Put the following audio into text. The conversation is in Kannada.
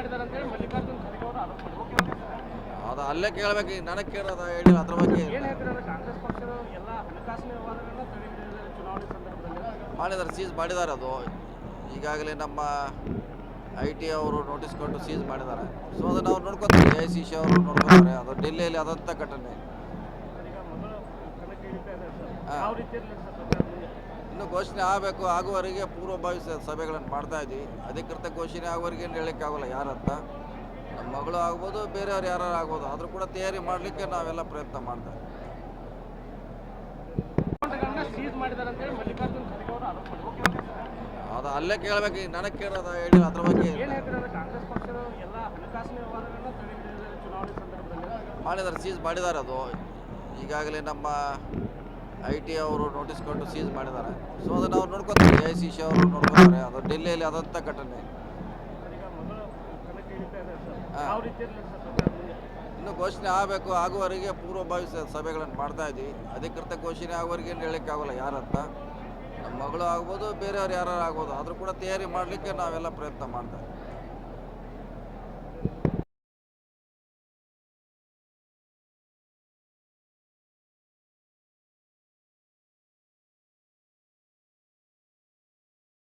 ಮಾಡಿದ್ದಾರೆ ಅಂತ ಹೇಳಿ ಮಲ್ಲಿಕಾರ್ಜುನ್ ಖರ್ಗೆ ಅವರು ಆರೋಪ ಮಾಡಿದ್ದಾರೆ. ಅದು ಅಲ್ಲೇ ಕೇಳಬೇಕು, ಈಗ ನನಗೆ ಕೇಳೋದು ಹೇಳಿ ಅದ್ರ ಬಗ್ಗೆ ಏನು ಹೇಳ್ತಿದ್ದಾರೆ? ಕಾಂಗ್ರೆಸ್ ಪಕ್ಷದ ಎಲ್ಲ ಹಣಕಾಸಿನ ವ್ಯವಹಾರಗಳನ್ನ ತಡೆ ಹಿಡಿದಿದ್ದಾರೆ ಚುನಾವಣೆ ಸಂದರ್ಭದಲ್ಲಿ. ಮಾಡಿದ್ದಾರೆ, ಸೀಸ್ ಮಾಡಿದ್ದಾರೆ. ಅದು ಈಗಾಗಲೇ ನಮ್ಮ IT ಅವರು ನೋಟಿಸ್ ಕೊಟ್ಟು ಸೀಸ್ ಮಾಡಿದ್ದಾರೆ. ಸೊ ಅದನ್ನು ಅವ್ರು ನೋಡ್ಕೊತಾರೆ, AICC ಅವರು ನೋಡ್ಕೊತಾರೆ. ಅದು ಡೆಲ್ಲಿಯಲ್ಲಿ ಆದಂಥ ಘಟನೆ. ಈಗ ಮೊದಲು ಕಣಕ್ಕೆ ಇಳಿತಾ ಇದೆ ಸರ್, ಹಾ. ಯಾವ ರೀತಿಯಲ್ಲಿ ಸರ್ ಸರ್ಕಾರ ಮುಂದೆ? ಇನ್ನು ಘೋಷಣೆ ಆಗಬೇಕು, ಆಗುವವರೆಗೆ ಪೂರ್ವಭಾವಿ ಸಭೆಗಳನ್ನು ಮಾಡ್ತಾ ಇದ್ವಿ. ಅಧಿಕೃತ ಘೋಷಣೆ ಆಗುವವರೆಗೆ ಏನು ಹೇಳೋಕ್ಕಾಗಲ್ಲ ಯಾರಂತ. ನಮ್ಮ ಮಗಳು ಆಗ್ಬೋದು, ಬೇರೆಯವ್ರು ಯಾರು ಆಗ್ಬೋದು, ಆದರೂ ಕೂಡ ತಯಾರಿ ಮಾಡಲಿಕ್ಕೆ ನಾವೆಲ್ಲ ಪ್ರಯತ್ನ ಮಾಡ್ತಾ ಇದ್ದೀವಿ. ಅಕೌಂಟ್ಗಳನ್ನ ಸೀಸ್ ಮಾಡಿದ್ದಾರೆ ಅಂತ ಹೇಳಿ ಮಲ್ಲಿಕಾರ್ಜುನ್ ಖರ್ಗೆ ಅವರು ಆರೋಪ ಮಾಡಿದ್ದಾರೆ. ಅದು ಅಲ್ಲೇ ಕೇಳಬೇಕು, ಈಗ ನನಗೆ ಕೇಳೋದು ಹೇಳಿ ಅದ್ರ ಬಗ್ಗೆ ಏನು ಹೇಳ್ತಿದ್ದಾರೆ? ಕಾಂಗ್ರೆಸ್ ಪಕ್ಷದ ಎಲ್ಲ ಹಣಕಾಸಿನ ವ್ಯವಹಾರಗಳನ್ನ ತಡೆ ಹಿಡಿದಿದ್ದಾರೆ ಚುನಾವಣೆ ಸಂದರ್ಭದಲ್ಲಿ. ಮಾಡಿದ್ದಾರೆ, ಸೀಸ್ ಮಾಡಿದ್ದಾರೆ. ಅದು ಈಗಾಗಲೇ ನಮ್ಮ IT ಅವರು ನೋಟಿಸ್ ಕೊಟ್ಟು ಸೀಸ್ ಮಾಡಿದ್ದಾರೆ. ಸೊ ಅದನ್ನು ಅವ್ರು ನೋಡ್ಕೊತಾರೆ, AICC ಅವರು ನೋಡ್ಕೊತಾರೆ. ಅದು ಡೆಲ್ಲಿಯಲ್ಲಿ ಆದಂಥ ಘಟನೆ. ಈಗ ಮೊದಲು ಕಣಕ್ಕೆ ಇಳಿತಾ ಇದೆ ಸರ್, ಹಾ. ಯಾವ ರೀತಿಯಲ್ಲಿ ಸರ್ ಸರ್ಕಾರ ಮುಂದೆ? ಇನ್ನು ಘೋಷಣೆ ಆಗಬೇಕು, ಆಗುವವರೆಗೆ ಪೂರ್ವಭಾವಿ ಸಭೆಗಳನ್ನು ಮಾಡ್ತಾ ಇದ್ವಿ. ಅಧಿಕೃತ ಘೋಷಣೆ ಆಗುವವರೆಗೆ ಏನು ಹೇಳೋಕ್ಕಾಗಲ್ಲ ಯಾರಂತ. ನಮ್ಮ ಮಗಳು ಆಗ್ಬೋದು, ಬೇರೆಯವ್ರು ಯಾರು ಆಗ್ಬೋದು, ಆದರೂ ಕೂಡ ತಯಾರಿ ಮಾಡಲಿಕ್ಕೆ ನಾವೆಲ್ಲ ಪ್ರಯತ್ನ ಮಾಡ್ತಾ ಇದ್ದೀವಿ.